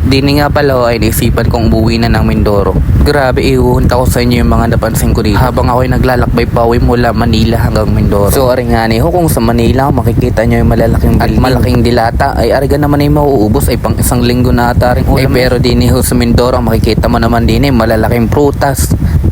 Dini nga pala ay naisipan kong umuwi na ng Mindoro. Grabe, ihuhunta ko sa inyo yung mga napansin ko dito habang ako'y naglalakbay pauwi mula Manila hanggang Mindoro. So aringani ho, kung sa Manila makikita nyo yung malalaking building at malaking dilata ay ariga naman ay mauubos ay pang isang linggo na ata rin. Ay pero dini ho sa Mindoro makikita mo naman din malalaking prutas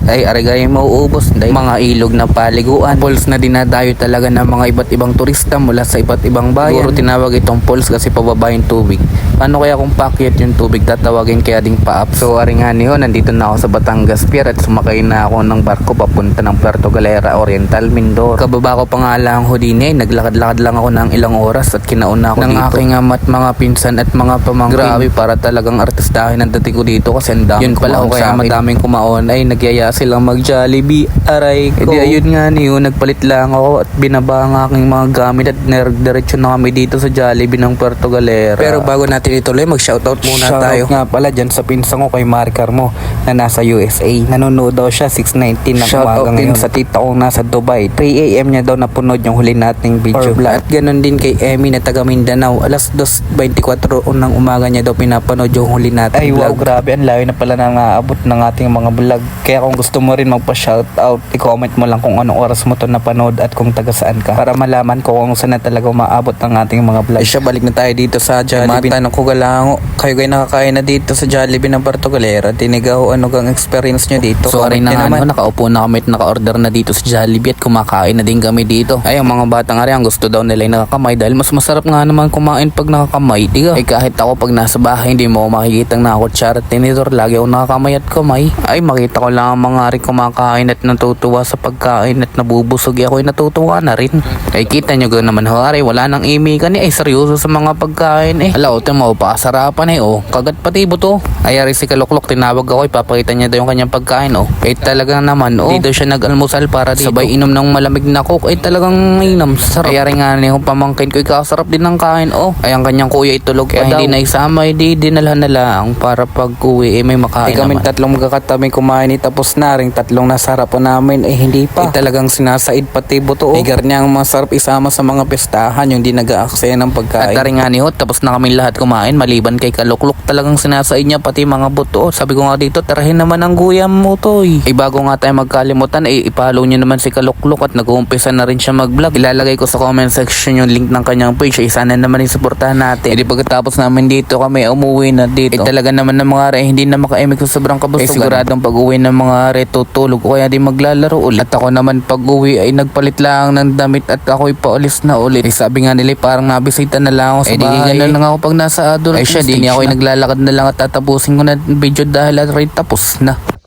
ay arigay mauubos dahil mga ilog na paliguan, falls na dinadayo talaga ng mga iba't ibang turista mula sa iba't ibang bayan. Siguro tinawag itong falls kasi pababa yung tubig. Paano kaya kung paakyat yung tubig, tatawagin kaya ding pa-up? So aringani ho, nandito na ako sa Batangas Pier at sumakay na ako ng barko papunta ng Puerto Galera Oriental, Mindoro. Kababa ko pa nga lang ho din naglakad-lakad lang ako ng ilang oras at kinauna ako ng dito aking ama at mga pinsan at mga pamangkin. Grabe, para talagang artistahin ang dating ko dito kasi ang dami. Yun pala ho, kaya madaming kumaon ay nagyaya silang mag Jollibee. Aray ko. Edi ayun nga niyo, nagpalit lang ako at binaba ang aking mga gamit at diretso na kami dito sa Jollibee ng Puerto Galera. Pero bago natin ituloy, mag-shoutout muna tayo. Shoutout nga pala dyan sa pinsan ko kay Maricar mo na nasa USA. Nanonood daw siya 6:19 na umaga ngayon. Sa tita ko nasa Dubai. 3 AM niya daw napunod yung huli nating video. At ganun din kay Emmy na taga Mindanao. Alas 2:24 ng umaga niya daw pinapanood yung huli nating vlog. Ay wow, grabe. Ang layo na pala na naabot ng ating mga vlog. Kaya kung gusto mo rin magpa-shoutout, i-comment mo lang kung anong oras mo to napanood at kung taga saan ka para malaman ko kung saan na talaga umaabot ng ating mga vlog. Ay siya, balik na tayo dito sa Jollibee. Tanong ko galango, kayo nakakain na dito sa Jollibee ng Puerto Galera. Tinigaw, ano gang experience nyo dito? So aray na nga naman, nakaupo na kami at naka-order na dito sa Jollibee at kumakain na din kami dito. Ay, ang mga batang ari, ang gusto daw nila ay nakakamay dahil mas masarap nga naman kumain pag nakakamay. Diga? Ay kahit ako pag nasa bahay, hindi mo makikitang nakakutsara at tinidor. Lagi ako nakakamay at kamay. Ay, makita ko lang ang mga ari kumakain at natutuwa sa pagkain at nabubusog. Ako ay natutuwa na rin. Ay kita nyo gano'n naman ho, ari, wala nang imikan ay seryoso sa mga pagkain Alaw, mo pakasarapan kagat pati buto. Ay ari si Kaluklok, tinawag ako, ipapakita niya daw yung kanyang pagkain Ay talagang naman dito siya nag-almusal para dito sabay inom ng malamig na coke. Ay talagang inom, sarap. Ay ari nga yung pamangkin ko, ikasarap din ng kain ay ang kanyang kuya itulog kaya hindi na isama, hindi dinalhan na lang para pag uwi may makain naman. Kami tatlong magkakatabi kumain tapos na rin tatlong nasarap po namin hindi pa. Ay talagang sinasaid pati buto Ay ganyang masarap isama sa mga pestahan yung di nag-aaksaya ng pagkain. At ari nga tapos na kami lahat kumain maliban kay Kaluklok, talagang sinasaid niya pati mga buto. Sabi ko nga dito, tarahin naman ang guyam mo toy. Ay bago nga tayo magkalimutan i-follow niyo naman si Kaluklok at nag-uumpisa na rin siya mag-vlog. Ilalagay ko sa comment section yung link ng kanyang page. Ay sana naman isuportahan natin. Di pagkatapos namin dito kami umuwi na dito. Talaga naman ng mga re hindi na makaimik sa sobrang kabustugan. Siguradong pag-uwi ng mga re tutulog o kaya di maglalaro ulit. At ako naman pag-uwi ay nagpalit lang ng damit at ako'y paulis na ulit. Sabi nga nila parang nabisita na lang ako sa bahay. Di ganun lang ako pag nasa adult. Ay siya, di niya ako naglalakad na lang at tatapusin ko na video dahil at tapos na.